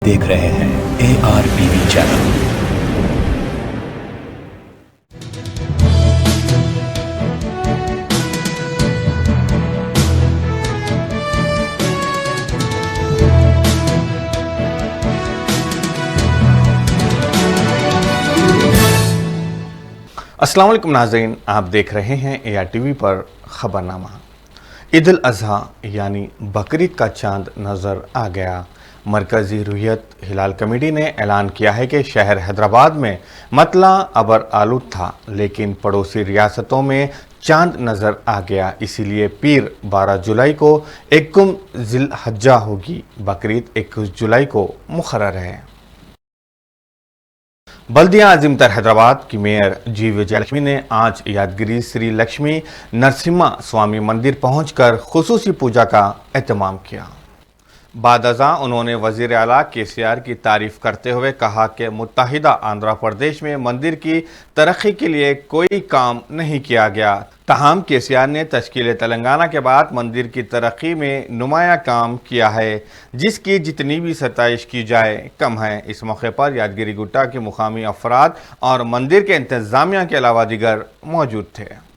देख रहे हैं ARTV चैनल। अस्सलाम वालेकुम नाज़रीन, आप देख रहे हैं ARTV पर खबरनामा। ईद उल अज़हा यानी बकरीद का चांद नज़र आ गया। मरकज़ी रुयत हिलाल कमेटी ने ऐलान किया है कि शहर हैदराबाद में मतला अबर आलूद था, लेकिन पड़ोसी रियासतों में चांद नज़र आ गया। इसीलिए पीर 12 जुलाई को इक्कुम ज़िलहज्जा होगी। बकरीद 21 जुलाई को मुकर्रर है। बल्दिया आज़िमतर हैदराबाद की मेयर जी विजयलक्ष्मी ने आज यादगिरी श्री लक्ष्मी नरसिम्हा स्वामी मंदिर पहुंचकर खुसूसी पूजा का एहतमाम किया। बाद अज़ां उन्होंने वज़ीर आला KCR की तारीफ़ करते हुए कहा कि मुत्तहिदा आंध्र प्रदेश में मंदिर की तरक्की के लिए कोई काम नहीं किया गया। ताहम KCR ने तश्कील तेलंगाना के बाद मंदिर की तरक्की में नुमाया काम किया है, जिसकी जितनी भी सताइश की जाए कम है। इस मौके पर यादगिरी गुट्टा के मुकामी अफराद और मंदिर के इंतज़ामिया के अलावा दीगर मौजूद थे।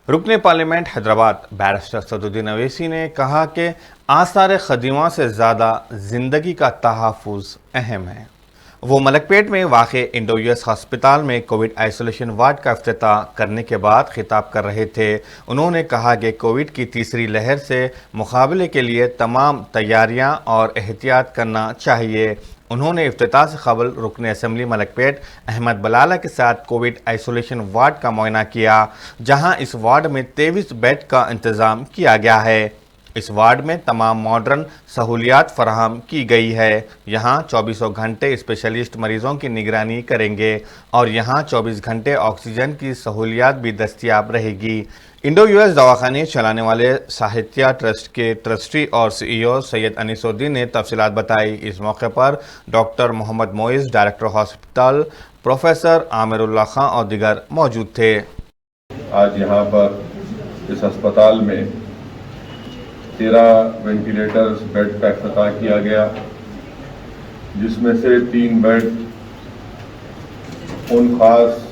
रुकने पार्लियामेंट हैदराबाद बैरिस्टर सदुद्दीन अवैसी ने कहा कि आसार ख़दीमा से ज़्यादा ज़िंदगी का तहफ़्फ़ुज़ अहम है। वो मलकपेट में वाक़े इंडो US हस्पताल में कोविड आइसोलेशन वार्ड का इफ्तिताह करने के बाद खिताब कर रहे थे। उन्होंने कहा कि कोविड की तीसरी लहर से मुकाबले के लिए तमाम तैयारियां और एहतियात करना चाहिए। उन्होंने इफ्तिताह से कबल रुकन असम्बली मलकपेट अहमद बलाला के साथ कोविड आइसोलेशन वार्ड का मुआयना किया, जहां इस वार्ड में 23 बेड का इंतज़ाम किया गया है। इस वार्ड में तमाम मॉडर्न सहूलियात फराहम की गई है। यहाँ 24 घंटे स्पेशलिस्ट मरीज़ों की निगरानी करेंगे और यहाँ 24 घंटे ऑक्सीजन की सहूलियात भी दस्तियाब रहेगी। इंडो US दवाखाने चलाने वाले साहित्य ट्रस्ट के ट्रस्टी और CEO सैयद अनीसुद्दीन ने तफसीलात बताई। इस मौके पर doctor Mohammad Moiz, director hospital, professor Amirullah Khan और दीगर मौजूद थे। आज यहाँ पर इस अस्पताल में 13 वेंटिलेटर्स बेड का इफ्तिताह किया गया, जिसमें से 3 बेड उन खास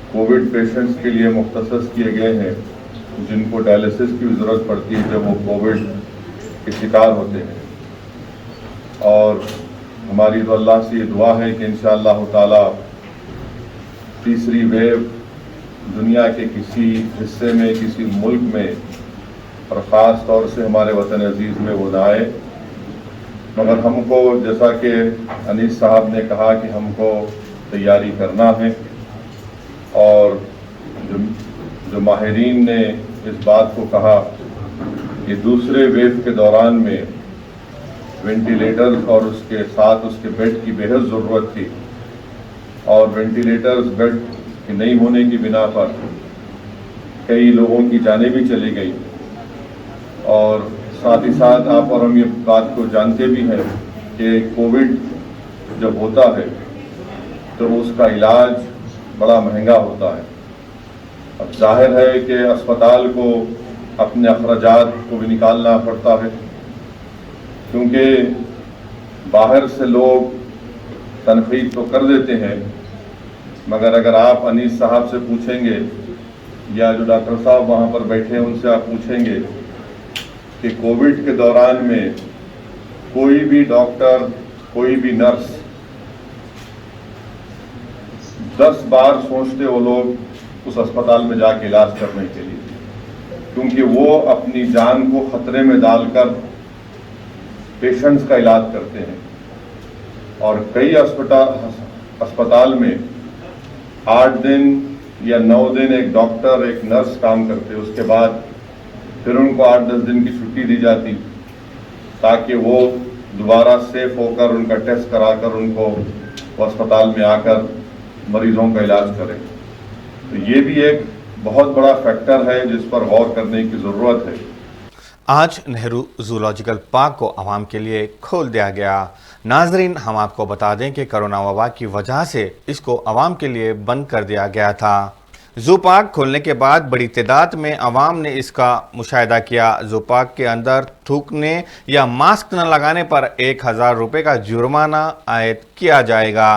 कोविड पेशेंट्स के लिए मुख्तसस किए गए हैं जिनको डायलिसिस की ज़रूरत पड़ती है जब वो कोविड के शिकार होते हैं। और हमारी तो अल्लाह से ये दुआ है कि इंशाअल्लाह ताला तीसरी वेव दुनिया के किसी हिस्से में, किसी मुल्क में और ख़ास तौर से हमारे वतन अजीज़ में वो ना आए। मगर हमको, जैसा कि अनीस साहब ने कहा, कि हमको तैयारी करना है और जो माहिरीन ने इस बात को कहा कि दूसरे वेव के दौरान में वेंटिलेटर्स और उसके साथ उसके बेड की बेहद ज़रूरत थी और वेंटिलेटर्स बेड के नहीं होने की बिना पर कई लोगों की जानें भी चली गई। और साथ ही साथ आप और हम ये बात को जानते भी हैं कि कोविड जब होता है तो उसका इलाज बड़ा महंगा होता है। अब जाहिर है कि अस्पताल को अपने अखराजात को भी निकालना पड़ता है, क्योंकि बाहर से लोग तनकीद तो कर देते हैं मगर अगर आप अनीस साहब से पूछेंगे या जो डॉक्टर साहब वहाँ पर बैठे हैं उनसे आप पूछेंगे कि कोविड के दौरान में कोई भी डॉक्टर, कोई भी नर्स 10 बार सोचते वो लोग उस अस्पताल में जाके इलाज करने के लिए, क्योंकि वो अपनी जान को खतरे में डालकर पेशेंट्स का इलाज करते हैं। और कई अस्पताल में 8 दिन या 9 दिन एक डॉक्टर, एक नर्स काम करते, उसके बाद फिर उनको 8-10 दिन की छुट्टी दी जाती ताकि वो दोबारा सेफ होकर उनका टेस्ट कराकर उनको अस्पताल में आकर मरीजों का इलाज करें। तो ये भी एक बहुत बड़ा फैक्टर है जिस पर गौर करने की ज़रूरत है। आज नेहरू जूलॉजिकल पार्क को आवाम के लिए खोल दिया गया। नाजरीन, हम आपको बता दें कि कोरोना वबा की वजह से इसको आवाम के लिए बंद कर दिया गया था। जू पार्क खोलने के बाद बड़ी तादाद में आवाम ने इसका मुशाहिदा किया। जू पार्क के अंदर थूकने या मास्क न लगाने पर 1000 रुपये का जुर्माना आयद किया जाएगा।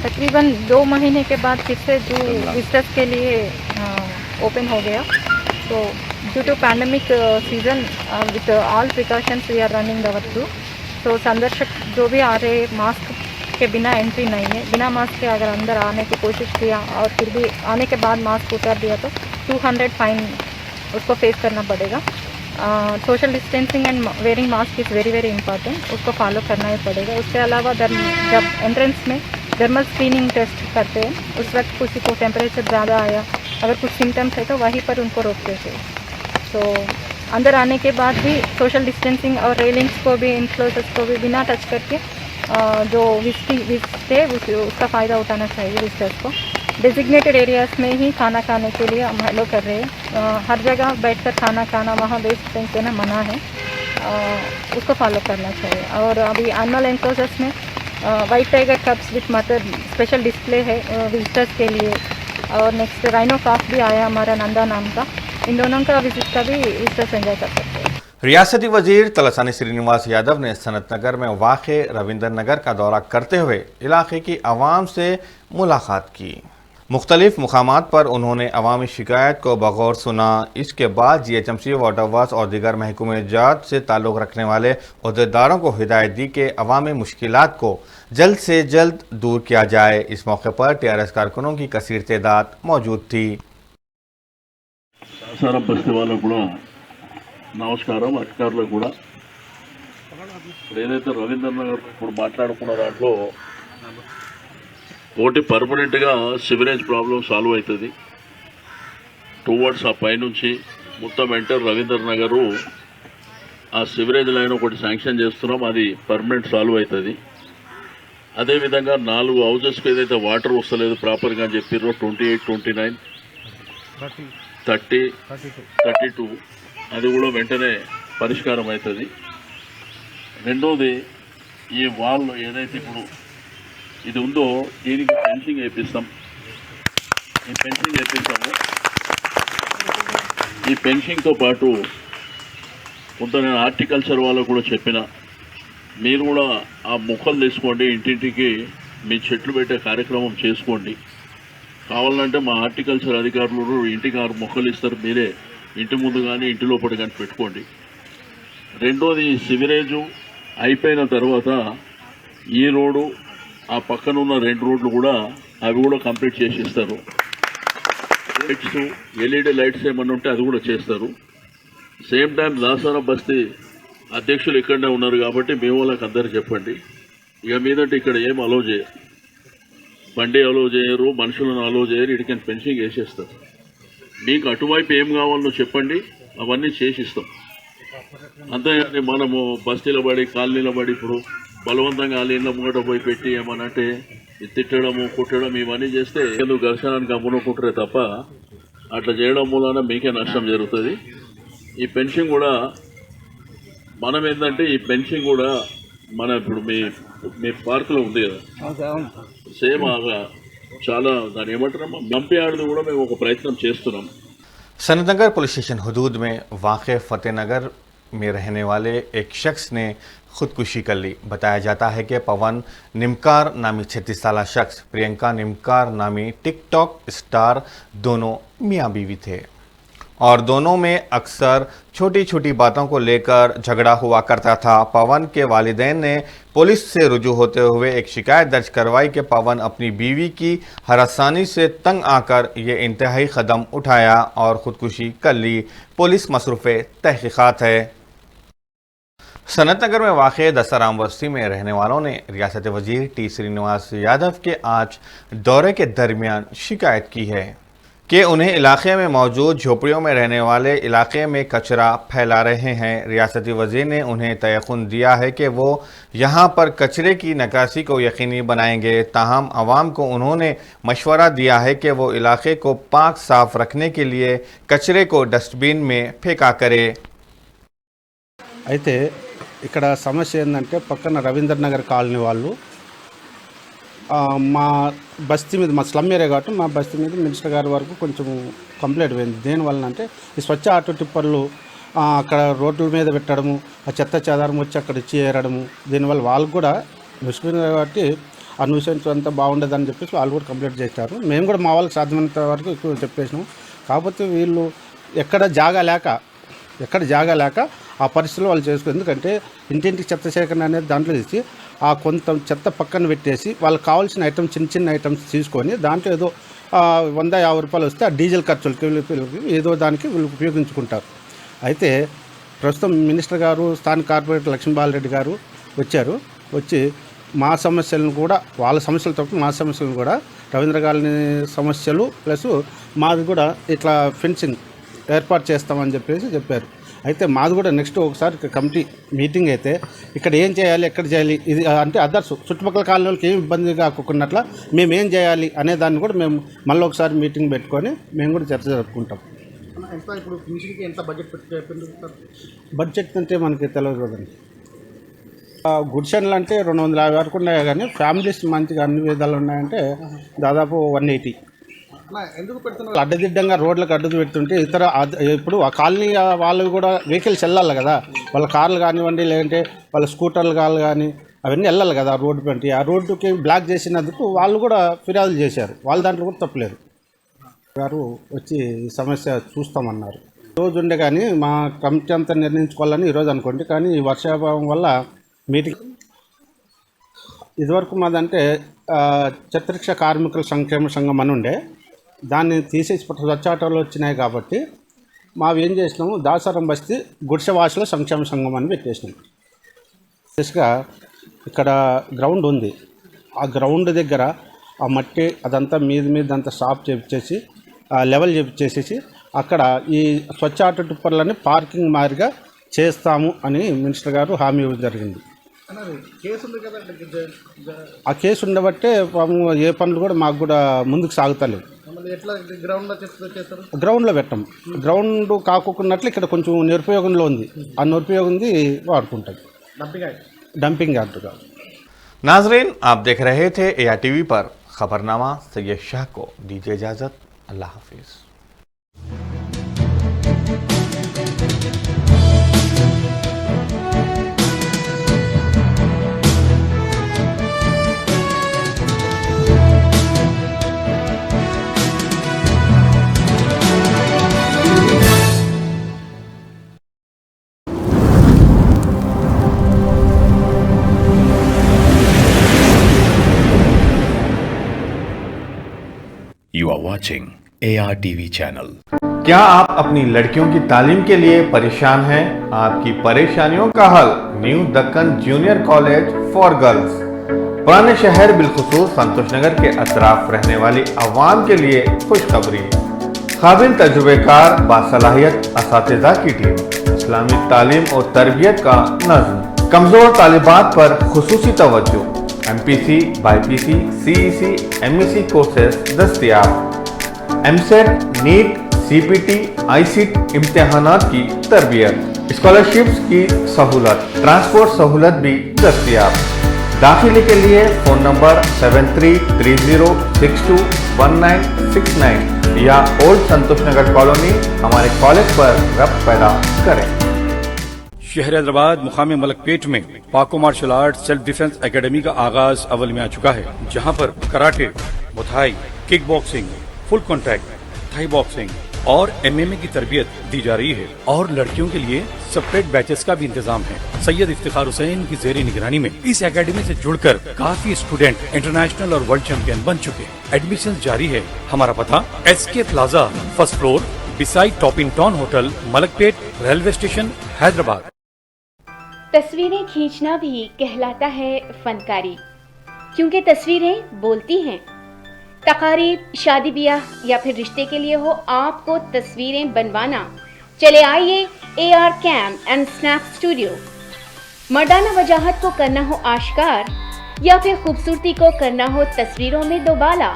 तकरीबन 2 महीने के बाद फिर से जू विजिटर्स के लिए ओपन हो गया। तो due to pandemic season with all precautions we are running our zoo. तो संदर्शक जो भी आ रहे मास्क के बिना एंट्री नहीं है। बिना मास्क के अगर अंदर आने की कोशिश किया और फिर भी आने के बाद मास्क उतार दिया तो 200 फाइन उसको फेस करना पड़ेगा। Social distancing and wearing mask is very very important, उसको फॉलो करना ही पड़ेगा। उसके अलावा जब एंट्रेंस में थर्मल स्क्रीनिंग टेस्ट करते हैं उस वक्त किसी को टेम्परेचर ज़्यादा आया, अगर कुछ सिम्टम्स है तो वहीं पर उनको रोक देते हैं। तो अंदर आने के बाद भी सोशल डिस्टेंसिंग और रेलिंग्स को भी, इंक्लोजर्स को भी बिना टच करके जो विजिट है उसका फ़ायदा उठाना चाहिए विजिटर्स को। डेजिग्नेटेड एरियाज़ में ही खाना खाने के लिए हम हेलो कर रहे हैं। हर जगह बैठकर खाना खाना, वहाँ वेस्ट फेंक देना मना है, उसको फॉलो करना चाहिए। और अभी एनिमल एनक्लोजर्स में white tiger cups with mother special display है विजिटर्स के लिए। और नेक्स्ट राइनो काफ भी आया हमारा नंदा नाम का, इन दोनों का विजिट का भी विजिटर्स एंजॉय कर सकते हैं। रियासती वजीर तलसानी श्रीनिवास यादव ने सनत नगर में वाक़ रविंद्र नगर का दौरा करते हुए इलाके की आवाम से मुलाकात की। मुख्तलिफ मुकामात पर उन्होंने अवामी शिकायत को बगौर सुना। इसके बाद GHMC, वाटर वर्क्स और दीगर महकमे जात से ताल्लुक़ रखने वाले अहदेदारों को हिदायत दी कि अवामी मुश्किलात को जल्द से जल्द दूर किया जाए। इस मौके पर TRS कारकुनों की कसीर तादाद मौजूद थी। సారం బస్తీ వాళ్ళకు కూడా నమస్కారం, అధికారులకు కూడా. ఇప్పుడు ఏదైతే రవీంద్ర నగర్ ఇప్పుడు మాట్లాడుకున్న దాంట్లో ఒకటి పర్మనెంట్గా సివరేజ్ ప్రాబ్లం సాల్వ్ అవుతుంది. టువర్డ్స్ ఆ పైనుంచి మొత్తం ఎంటర్ రవీంద్ర నగరు ఆ సివరేజ్ లైన్ ఒకటి శాంక్షన్ చేస్తున్నాం, అది పర్మనెంట్ సాల్వ్ అవుతుంది. అదేవిధంగా 4 హౌజెస్కి ఏదైతే వాటర్ వస్తలేదు ప్రాపర్గా అని చెప్పారో 28, 29, 30, 32 అది కూడా వెంటనే పరిష్కారం అవుతుంది. రెండోది ఈ వాల్ ఏదైతే ఇప్పుడు ఇది ఉందో దీనికి ఫెన్సింగ్ వేపిస్తాం. ఈ ఫెన్సింగ్ వేపిస్తాము. ఈ ఫెన్సింగ్తో పాటు కొంత నేను హార్టికల్చర్ వాళ్ళకు కూడా చెప్పిన, మీరు కూడా ఆ మొక్కలు తీసుకోండి, ఇంటింటికి మీ చెట్లు పెట్టే కార్యక్రమం చేసుకోండి. కావాలంటే మా హార్టికల్చర్ అధికారులు ఇంటికి 6 మొక్కలు ఇస్తారు, మీరే ఇంటి ముందు కానీ ఇంటి లోపల కానీ పెట్టుకోండి. రెండోది సివరేజు అయిపోయిన తర్వాత ఈ రోడ్డు ఆ పక్కన ఉన్న 2 రోడ్లు కూడా అవి కూడా కంప్లీట్ చేసి ఇస్తారు. లైట్స్ LED లైట్స్ ఏమన్నా ఉంటే అది కూడా చేస్తారు. సేమ్ టైం దాసారా బస్తీ అధ్యక్షులు ఇక్కడనే ఉన్నారు కాబట్టి మేము వాళ్ళకి అందరు చెప్పండి, ఇక మీదంటే ఇక్కడ ఏం అలో చేయరు, బండి అలో చేయరు, మనుషులను అలో చేయరు, ఇటుకని ఫెన్సింగ్ వేసేస్తారు. మీకు అటువైపు ఏం కావాలో చెప్పండి, అవన్నీ చేసిస్తాం. అంతేగాని మనము బస్తీలో పడి కాలనీలో పడి ఇప్పుడు బలవంతంగా వాళ్ళ ఇళ్ళ ముంగట పోయి పెట్టి ఏమనంటే తిట్టడము కొట్టడం ఇవన్నీ చేస్తే ఎందుకు ఘర్షణానికి అమ్మునుకుంటారే తప్ప అట్లా చేయడం మూలన మీకే నష్టం జరుగుతుంది. ఈ పెన్షన్ కూడా మనం ఏంటంటే ఈ పెన్షన్ కూడా మన ఇప్పుడు మీ పార్కులో ఉంది కదా, సేమ్ చాలా దాని ఏమంటారమ్మా నంపి ఆడది కూడా మేము ఒక ప్రయత్నం చేస్తున్నాం. सनत नगर पुलिस स्टेशन हदूद में वाक़ फतेह नगर में रहने वाले एक शख्स ने खुदकुशी कर ली। बताया जाता है कि पवन निमकार नामी 36 साला शख्स प्रियंका निमकार नामी टिकटॉक स्टार दोनों मियाँ बीवी थे और दोनों में अक्सर छोटी छोटी बातों को लेकर झगड़ा हुआ करता था। पवन के वालिदैन ने पुलिस से रुजू होते हुए एक शिकायत दर्ज करवाई कि पवन अपनी बीवी की हरासानी से तंग आकर ये इंतहाई कदम उठाया और ख़ुदकुशी कर ली। पुलिस मसरूफ़ तहक़ीक़ात है। सनत नगर में वाक़ दसाराम बस्ती में रहने वालों ने रियासत वजीर T श्रीनिवास यादव के आज दौरे के दरमियान शिकायत की है कि उन्हें इलाके में मौजूद झोपड़ियों में रहने वाले इलाके में कचरा फैला रहे हैं। रियासती वज़ीर ने उन्हें तयक़ुन दिया है कि वो यहाँ पर कचरे की निकासी को यकीनी बनाएंगे। ताहम आवाम को उन्होंने मशवरा दिया है कि वो इलाके को पाक साफ़ रखने के लिए कचरे को डस्टबिन में फेंका करे। అయితే ఇక్కడ సమస్య ఏంటంటే పక్కన రవీంద్ర నగర్ కాలనీ వాళ్ళు మా బస్తీ మీద మా స్లమ్ ఏరియా కాబట్టి మా బస్తీ మీద మినిస్టర్ గారి వరకు కొంచెం కంప్లైంట్ పోయింది. దేనివల్ల అంటే ఈ స్వచ్ఛ ఆటో టిప్పర్లు అక్కడ రోడ్ల మీద పెట్టడము, ఆ చెత్త చెదారం వచ్చి అక్కడ ఇచ్చి ఏరడము, దీనివల్ల వాళ్ళకు కూడా ముస్లిం కాబట్టి ఆ న్యూసెన్స్ అంతా బాగుండదని చెప్పేసి వాళ్ళు కూడా కంప్లైంట్ చేశారు. మేము కూడా మా వాళ్ళకి సాధ్యమైనంత వరకు ఎక్కువ చెప్పేసినాం. కాకపోతే వీళ్ళు ఎక్కడ జాగా లేక ఆ పరిస్థితులు వాళ్ళు చేసుకో. ఎందుకంటే ఇంటింటికి చెత్త సేకరణ అనేది దాంట్లో తీసి ఆ కొంత చెత్త పక్కన పెట్టేసి వాళ్ళకి కావాల్సిన ఐటమ్స్ చిన్న ఐటమ్స్ తీసుకొని దాంట్లో ఏదో 150 రూపాయలు వస్తే ఆ డీజిల్ ఖర్చులకి ఏదో దానికి వీళ్ళు ఉపయోగించుకుంటారు. అయితే ప్రస్తుతం మినిస్టర్ గారు స్థానిక కార్పొరేటర్ లక్ష్మీబాలరెడ్డి గారు వచ్చి మా సమస్యలను కూడా వాళ్ళ సమస్యలతో మా సమస్యలను కూడా రవీంద్ర కాలనీ సమస్యలు ప్లస్ మాది కూడా ఇట్లా ఫెన్సింగ్ ఏర్పాటు చేస్తామని చెప్పారు. అయితే మాది కూడా నెక్స్ట్ ఒకసారి కమిటీ మీటింగ్ అయితే ఇక్కడ ఏం చేయాలి, ఎక్కడ చేయాలి, ఇది అంటే అదర్స్ చుట్టుపక్కల కాలనీలకు ఏం ఇబ్బంది కాకుండా మేము ఏం చేయాలి అనే దాన్ని కూడా మేము మళ్ళీ ఒకసారి మీటింగ్ పెట్టుకొని మేము కూడా చర్చ జరుపుకుంటాం. ఎంత ఇప్పుడు ఫినిషింగ్కి ఎంత బడ్జెట్ అంటే మనకి తెలియదు కదండి. గుడ్షన్లు అంటే 250 వరకు ఉన్నాయి, కానీ ఫ్యామిలీస్ మంచిగా అన్ని విధాలు ఉన్నాయంటే దాదాపు 180. అన్న ఎందుకు పెడుతున్నారు? అడ్డదిడ్డంగా రోడ్లకు అడ్డు పెడుతుంటే ఇప్పుడు ఆ కాలనీ వాళ్ళు కూడా వెహికల్స్ వెళ్ళాలి కదా, వాళ్ళ కార్లు కానివ్వండి లేదంటే వాళ్ళ స్కూటర్లు కానీ అవన్నీ వెళ్ళాలి కదా రోడ్డు పెట్టి, ఆ రోడ్డుకి బ్లాక్ చేసినందుకు వాళ్ళు కూడా ఫిర్యాదులు చేశారు. వాళ్ళ దాంట్లో కూడా తప్పలేదు. గారు వచ్చి ఈ సమస్య చూస్తామన్నారు. రోజు ఉండే కానీ మా కమిటీ అంతా నిర్ణయించుకోవాలని ఈరోజు అనుకోండి, కానీ ఈ వర్షాభావం వల్ల మీటింగ్ ఇదివరకు మాదంటే చత్రిక్ష కార్మికుల సంక్షేమ సంఘం అని ఉండే, దాన్ని తీసేసి స్వచ్ఛ ఆటోలు వచ్చినాయి కాబట్టి మావి ఏం చేసినాము, దాసరం బస్తీ గుడిసెవాసుల సంక్షేమ సంఘం అని పెట్టేసినాం. విశేషంగా ఇక్కడ గ్రౌండ్ ఉంది, ఆ గ్రౌండ్ దగ్గర ఆ మట్టి అదంతా మీదంతా సాఫ్ చేపించేసి లెవెల్ చేపించేసేసి అక్కడ ఈ స్వచ్ఛ ఆటో టిప్పర్లని పార్కింగ్ మాదిరిగా చేస్తాము అని మినిస్టర్ గారు హామీ ఇవ్వడం జరిగింది. కేసు ఉంది కదా, ఆ కేసు ఉండబట్టే ఏ పనులు కూడా మాకు కూడా ముందుకు సాగుతలేవు. ఎట్లా గ్రౌండ్లో చేస్తారు? గ్రౌండ్లో పెట్టాం. గ్రౌండ్ కాకున్నట్లు ఇక్కడ కొంచెం నిరుపయోగంలో ఉంది, ఆ నిరుపయోగంది వాడుకుంటుంది డంపింగ్ యార్డ్గా. नाजरीन, आप देख रहे थे ARTV पर खबरनामा। सैयद शाह को दीजिए इजाजत। अल्लाह हाफिज। You are watching ARTV channel. क्या आप अपनी लड़कियों की तालीम के लिए परेशान हैं? आपकी परेशानियों का हल new Deccan junior college for girls, पुराने शहर बिलखुसूस संतोष नगर के अतराफ रहने वाली अवाम के लिए खुशखबरी। काबिल तजुर्बेकार बासलाहियत असातिज़ा की टीम, इस्लामी तालीम और तरबियत का नज़्म, कमज़ोर तालिबात पर खुसूसी तवज्जो, MPC, BIPC, CEC, MEC courses दस्तयाब, MSET, नीट, CPT, ICT इम्तिहानात की तरबियत, स्कॉलरशिप्स की सहूलत, ट्रांसपोर्ट सहूलत भी दस्तयाब। दाखिले के लिए फ़ोन नंबर 7330621969 या ओल्ड संतोष नगर कॉलोनी हमारे कॉलेज पर रब्त पैदा करें। शहर हैदराबाद मुकाम मलकपेट में पाको martial art self defence academy का आगाज अव्वल में आ चुका है, जहां पर karate, muay thai, kick boxing, full contact, Thai boxing और MMA की तरबियत दी जा रही है और लड़कियों के लिए सेपरेट बैचेस का भी इंतजाम है। सैयद इफ्तिखार हुसैन की ज़ेरी निगरानी में इस एकेडमी से जुड़कर काफी स्टूडेंट इंटरनेशनल और वर्ल्ड चैंपियन बन चुके हैं। एडमिशन जारी है। हमारा पता SK plaza, first floor, beside top in town hotel, Malakpet, railway station, Hyderabad. तस्वीरें खींचना भी कहलाता है फनकारी, क्योंकि तस्वीरें बोलती हैं। तकारीब, शादी ब्याह या फिर रिश्ते के लिए हो आपको तस्वीरें बनवाना, चले आइए AR cam and snap studio. मर्दाना वजाहत को करना हो आश्कार या फिर खूबसूरती को करना हो तस्वीरों में दोबाला,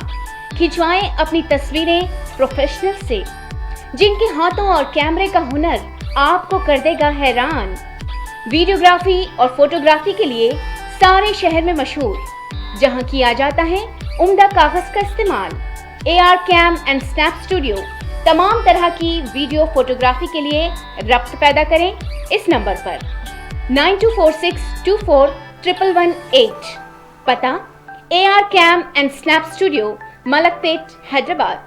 खिंचवाएं अपनी तस्वीरें प्रोफेशनल से, जिनके हाथों और कैमरे का हुनर आपको कर देगा हैरान। वीडियोग्राफी और फोटोग्राफी के लिए सारे शहर में मशहूर, जहां किया जाता है उम्दा कागज का इस्तेमाल। AR cam and snap studio तमाम तरह की वीडियो फोटोग्राफी के लिए रब्त पैदा करें इस नंबर पर 9246241118। पता AR cam and snap studio, Malakpet, Hyderabad.